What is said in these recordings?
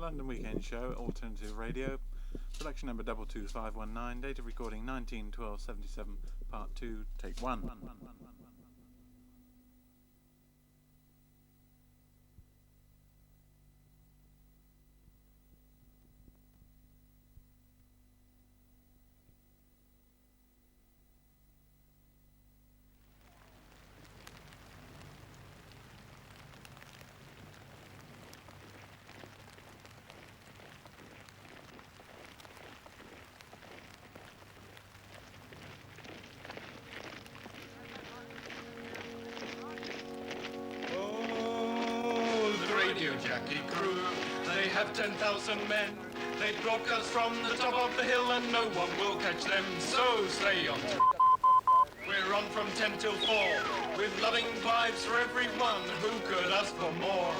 London Weekend Show, Alternative Radio, production number 22519, date of recording 19/12/77, part 2, take 1. Jackie crew, they have 10,000 men. They broadcast from the top of the hill and no one will catch them, so stay on. We're on from 10 till 4, with loving vibes for everyone who could ask for more.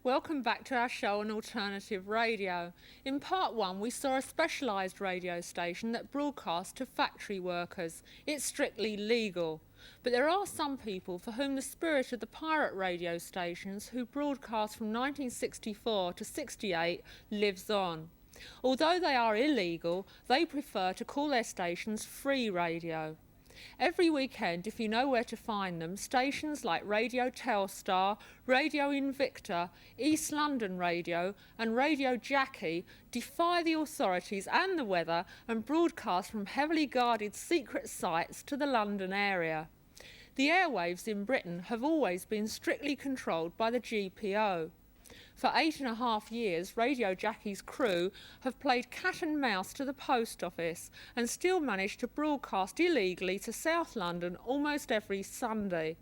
Welcome back to our show on Alternative Radio. In part 1 we saw a specialised radio station that broadcasts to factory workers. It's strictly legal. But there are some people for whom the spirit of the pirate radio stations who broadcast from 1964 to 68 lives on. Although they are illegal, they prefer to call their stations free radio. Every weekend, if you know where to find them, stations like Radio Telstar, Radio Invicta, East London Radio and Radio Jackie defy the authorities and the weather and broadcast from heavily guarded secret sites to the London area. The airwaves in Britain have always been strictly controlled by the GPO. For 8.5 years, Radio Jackie's crew have played cat and mouse to the post office and still manage to broadcast illegally to South London almost every Sunday.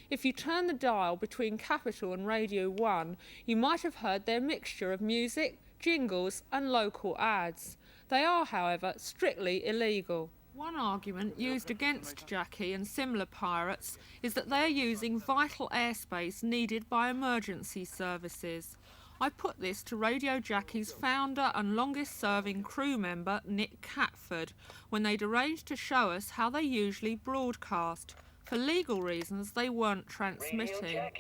If you turn the dial between Capital and Radio 1, you might have heard their mixture of music, jingles and local ads. They are, however, strictly illegal. One argument used against Jackie and similar pirates is that they are using vital airspace needed by emergency services. I put this to Radio Jackie's founder and longest-serving crew member, Nick Catford, when they'd arranged to show us how they usually broadcast. For legal reasons, they weren't transmitting.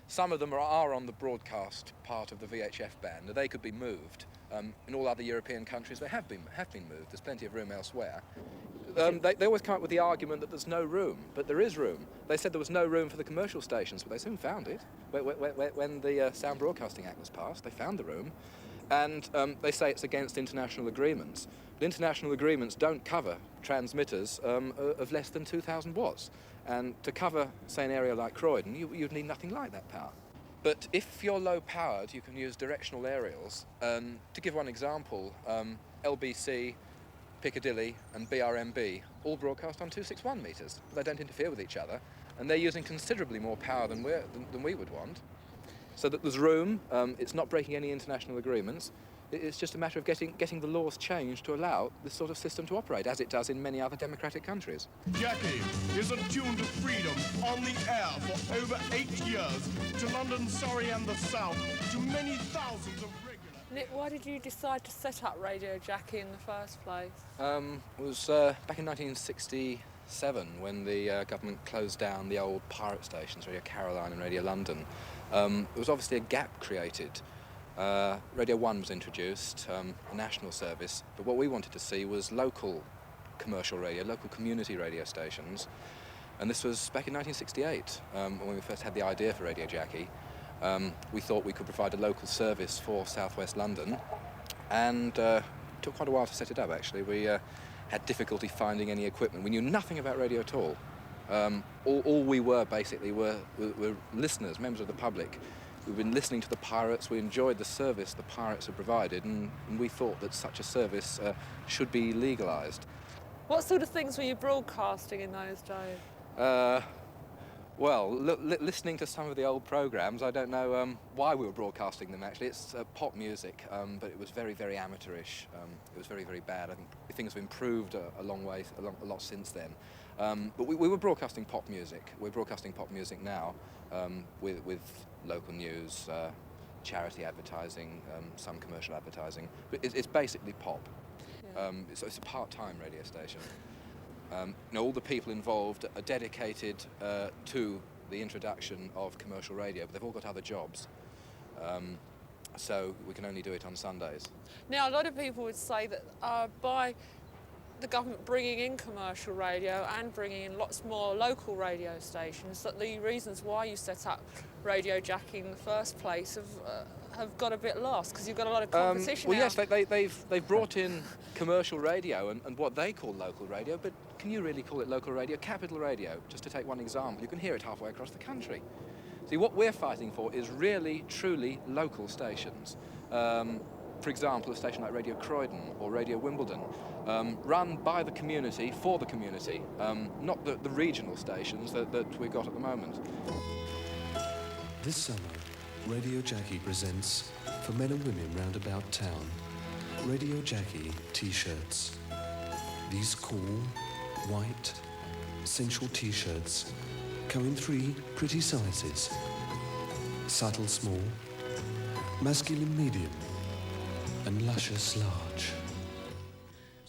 Some of them are on the broadcast part of the VHF band. They could be moved. In all other European countries, they have been moved. There's plenty of room elsewhere. They always come up with the argument that there's no room, but there is room. They said there was no room for the commercial stations, but they soon found it. When the Sound Broadcasting Act was passed, they found the room, and they say it's against international agreements. But international agreements don't cover transmitters of less than 2,000 watts. And to cover, say, an area like Croydon, you'd need nothing like that power. But if you're low-powered, you can use directional aerials. To give one example, LBC, Piccadilly and BRMB all broadcast on 261 metres. They don't interfere with each other, and they're using considerably more power than we would want. So that there's room, it's not breaking any international agreements. It's just a matter of getting the laws changed to allow this sort of system to operate, as it does in many other democratic countries. Jackie is attuned to freedom on the air for over 8 years, to London, Surrey and the South, to many thousands of regular... Nick, why did you decide to set up Radio Jackie in the first place? It was back in 1967 when the government closed down the old pirate stations, Radio Caroline and Radio London. There was obviously a gap created. Radio 1 was introduced, a national service, but what we wanted to see was local commercial radio, local community radio stations, and this was back in 1968 when we first had the idea for Radio Jackie. We thought we could provide a local service for South West London, and it took quite a while to set it up actually. We had difficulty finding any equipment. We knew nothing about radio at all. All we were basically were listeners, members of the public. We've been listening to the pirates, we enjoyed the service the pirates had provided, and we thought that such a service should be legalised. What sort of things were you broadcasting in those days? Well, listening to some of the old programmes, I don't know why we were broadcasting them actually. It's pop music, but it was very, very amateurish. It was very, very bad. I think things have improved a lot since then. But we were broadcasting pop music. We're broadcasting pop music now with local news, charity advertising, some commercial advertising. But it's basically pop. Yeah. It's a part-time radio station. All the people involved are dedicated to the introduction of commercial radio, but they've all got other jobs. So we can only do it on Sundays. Now, a lot of people would say that by the government bringing in commercial radio and bringing in lots more local radio stations, that the reasons why you set up Radio Jackie in the first place have got a bit lost, because you've got a lot of competition Well, now. yes, they've brought in commercial radio and what they call local radio, but can you really call it local radio? Capital Radio, just to take one example, you can hear it halfway across the country. See, what we're fighting for is really, truly local stations. For example, a station like Radio Croydon or Radio Wimbledon, run by the community, for the community, not the regional stations that we've got at the moment. This summer, Radio Jackie presents, for men and women round about town, Radio Jackie T-shirts. These cool, white, sensual T-shirts come in 3 pretty sizes: subtle small, masculine medium, and luscious large.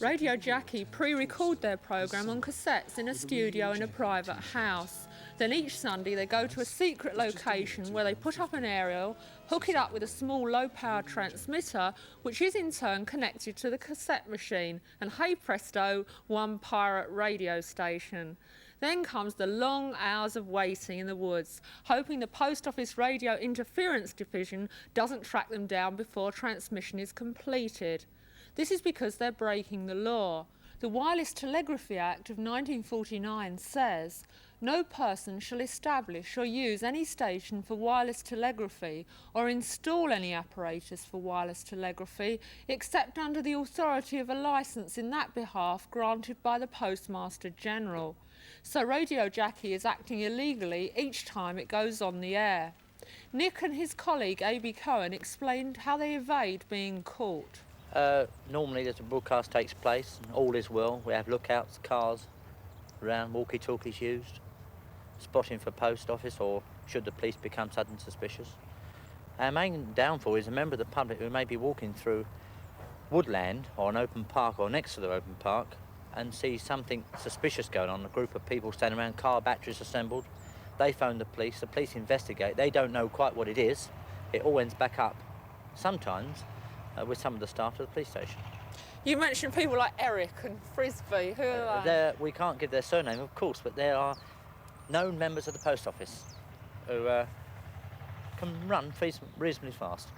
Radio Jackie pre-record their programme on cassettes in a studio in a private house. Then each Sunday they go to a secret location where they put up an aerial, hook it up with a small low-power transmitter, which is in turn connected to the cassette machine, and hey presto, one pirate radio station. Then comes the long hours of waiting in the woods, hoping the Post Office Radio Interference Division doesn't track them down before transmission is completed. This is because they're breaking the law. The Wireless Telegraphy Act of 1949 says, "No person shall establish or use any station for wireless telegraphy or install any apparatus for wireless telegraphy except under the authority of a licence in that behalf granted by the Postmaster General." So Radio Jackie is acting illegally each time it goes on the air. Nick and his colleague A.B. Cohen explained how they evade being caught. Normally the broadcast takes place, and all is well. We have lookouts, cars around, walkie-talkies used, spotting for post office or should the police become suddenly suspicious. Our main downfall is a member of the public who may be walking through woodland or an open park or next to the open park and see something suspicious going on, a group of people standing around, car batteries assembled. They phone the police investigate, they don't know quite what it is. It all ends back up, sometimes, with some of the staff of the police station. You mentioned people like Eric and Frisbee. Who are they? We can't give their surname, of course, but they are known members of the post office who can run reasonably fast.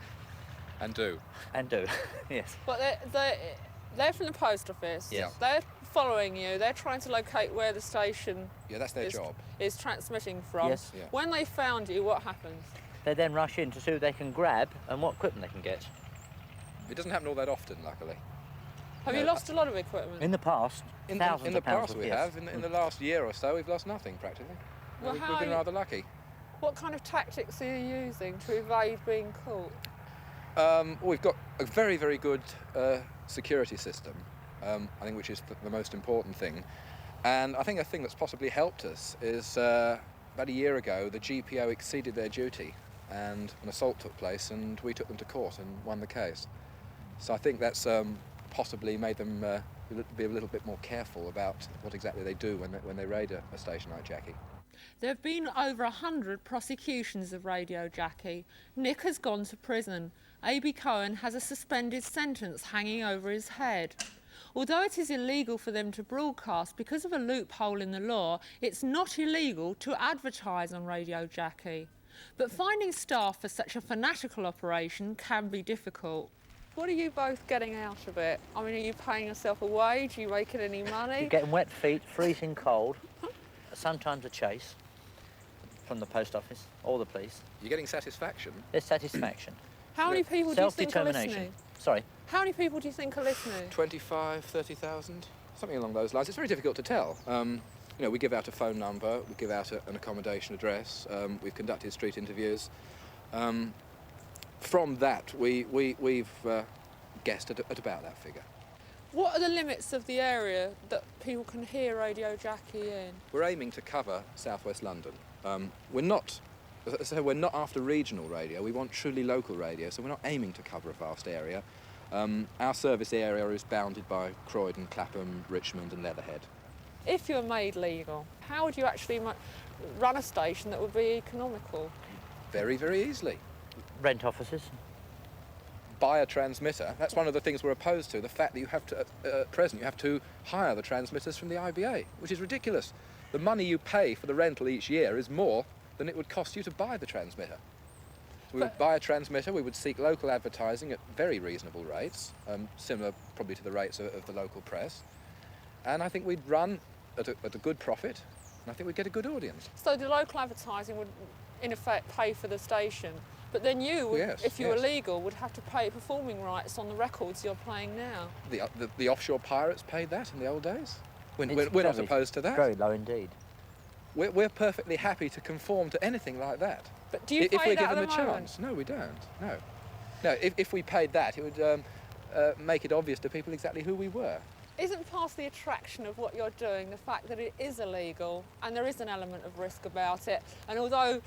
And do. And do, yes. But they're from the post office. Yes. They're following you. They're trying to locate where the station Yeah, that's their job. is transmitting from. Yes. Yeah. When they found you, what happens? They then rush in to see who they can grab and what equipment they can get. It doesn't happen all that often, luckily. Have you lost a lot of equipment? In the past, thousands in the of pounds past of we yes. have. In the last year or so, we've lost nothing, practically. Well, we've how been are you- rather lucky. What kind of tactics are you using to evade being caught? We've got a very, very good security system, I think, which is the most important thing. And I think a thing that's possibly helped us is about a year ago, the GPO exceeded their duty and an assault took place and we took them to court and won the case. So I think that's possibly made them be a little bit more careful about what exactly they do when they raid a station like Jackie. There have been over 100 prosecutions of Radio Jackie. Nick has gone to prison. A.B. Cohen has a suspended sentence hanging over his head. Although it is illegal for them to broadcast because of a loophole in the law, it's not illegal to advertise on Radio Jackie. But finding staff for such a fanatical operation can be difficult. What are you both getting out of it? I mean, are you paying yourself a wage? Are you making any money? You're getting wet feet, freezing cold, sometimes a chase from the post office or the police. You're getting satisfaction. There's satisfaction. How many people do you think are Self-determination. listening? Sorry. How many people do you think are listening? 25, 30,000, something along those lines. It's very difficult to tell. You know, we give out a phone number, we give out an accommodation address, we've conducted street interviews. From that, we've guessed at about that figure. What are the limits of the area that people can hear Radio Jackie in? We're aiming to cover southwest London. We're not after regional radio, we want truly local radio, so we're not aiming to cover a vast area. Our service area is bounded by Croydon, Clapham, Richmond and Leatherhead. If you're made legal, how would you actually run a station that would be economical? Very, very easily. Rent offices. Buy a transmitter. That's one of the things we're opposed to, the fact that you have to, at present, you have to hire the transmitters from the IBA, which is ridiculous. The money you pay for the rental each year is more than it would cost you to buy the transmitter. We would buy a transmitter, we would seek local advertising at very reasonable rates, similar probably to the rates of the local press, and I think we'd run at a good profit, and I think we'd get a good audience. So the local advertising would, in effect, pay for the station, but then you, would, Yes, if you were yes. legal, would have to pay performing rights on the records you're playing now. The offshore pirates paid that in the old days. We're not very- opposed to that. Very low indeed. We're perfectly happy to conform to anything like that. But do you If pay we're that given at the the moment? chance. No, we don't. No. No, if we paid that, it would make it obvious to people exactly who we were. Isn't part of the attraction of what you're doing the fact that it is illegal and there is an element of risk about it? And although,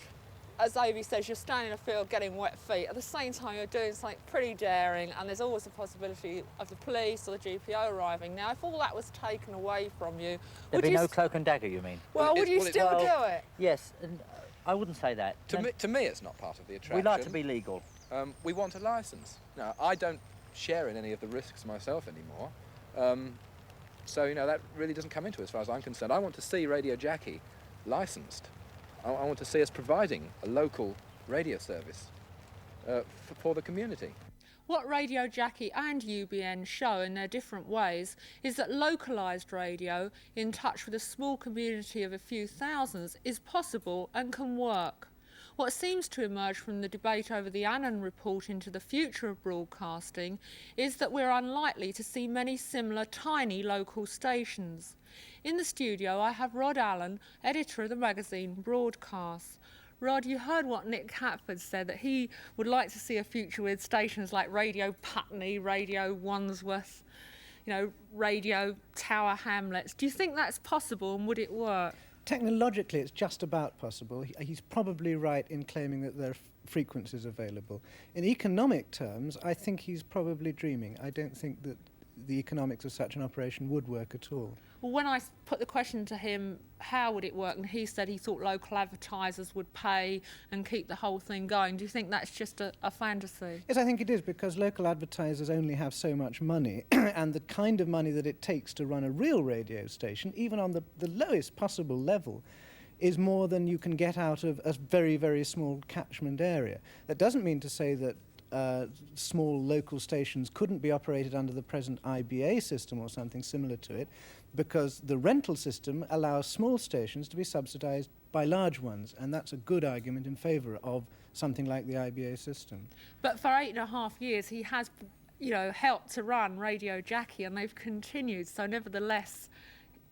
as Avi says, you're standing in a field getting wet feet, at the same time you're doing something pretty daring, and there's always a possibility of the police or the GPO arriving. Now, if all that was taken away from you, There'd would be you no cloak and dagger, you mean? well, would you Well, still well, do it? Yes, and I wouldn't say that. To me, it's not part of the attraction. We like to be legal. We want a licence. Now, I don't share in any of the risks myself anymore. So, you know, that really doesn't come into it as far as I'm concerned. I want to see Radio Jackie licensed. I want to see us providing a local radio service for the community. What Radio Jackie and UBN show in their different ways is that localised radio, in touch with a small community of a few thousands, is possible and can work. What seems to emerge from the debate over the Annan report into the future of broadcasting is that we're unlikely to see many similar tiny local stations. In the studio I have Rod Allen, editor of the magazine Broadcast. Rod, you heard what Nick Hatford said, that he would like to see a future with stations like Radio Putney, Radio Wandsworth, you know, Radio Tower Hamlets. Do you think that's possible, and would it work? Technologically, it's just about possible. He's probably right in claiming that there are frequencies available. In economic terms, I think he's probably dreaming. I don't think that the economics of such an operation would work at all. Well, when I put the question to him, how would it work, and he said he thought local advertisers would pay and keep the whole thing going, do you think that's just a fantasy? Yes, I think it is, because local advertisers only have so much money, and the kind of money that it takes to run a real radio station, even on the lowest possible level, is more than you can get out of a very, very small catchment area. That doesn't mean to say that small local stations couldn't be operated under the present IBA system or something similar to it, because the rental system allows small stations to be subsidised by large ones, and that's a good argument in favour of something like the IBA system. But for 8.5 years he has, you know, helped to run Radio Jackie, and they've continued, so nevertheless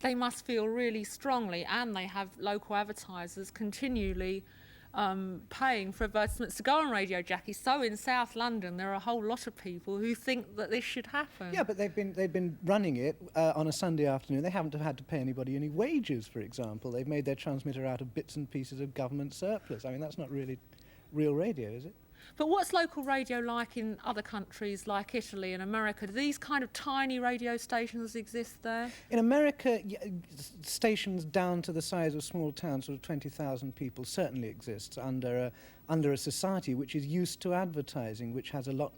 they must feel really strongly, and they have local advertisers continually paying for advertisements to go on Radio Jackie. So in South London there are a whole lot of people who think that this should happen. Yeah, but they've been running it on a Sunday afternoon. They haven't had to pay anybody any wages, for example. They've made their transmitter out of bits and pieces of government surplus. I mean, that's not really real radio, is it? But what's local radio like in other countries like Italy and America? Do these kind of tiny radio stations exist there? In America, stations down to the size of small towns, sort of 20,000 people, certainly exists under a society which is used to advertising, which has a lot,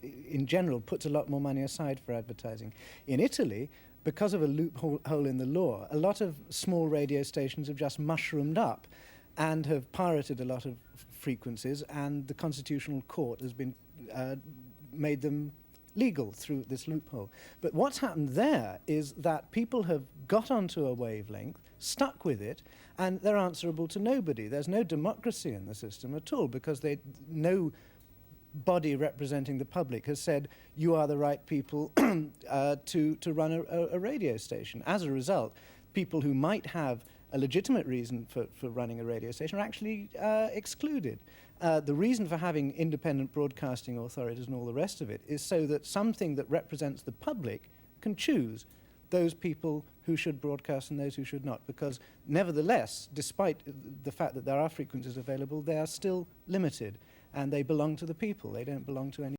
in general, puts a lot more money aside for advertising. In Italy, because of a loophole in the law, a lot of small radio stations have just mushroomed up and have pirated a lot of frequencies, and the Constitutional Court has been made them legal through this loophole. But what's happened there is that people have got onto a wavelength, stuck with it, and they're answerable to nobody. There's no democracy in the system at all, because no body representing the public has said, you are the right people to run a radio station. As a result, people who might have a legitimate reason for running a radio station are actually excluded. The reason for having independent broadcasting authorities and all the rest of it is so that something that represents the public can choose those people who should broadcast and those who should not, because nevertheless, despite the fact that there are frequencies available, they are still limited, and they belong to the people. They don't belong to any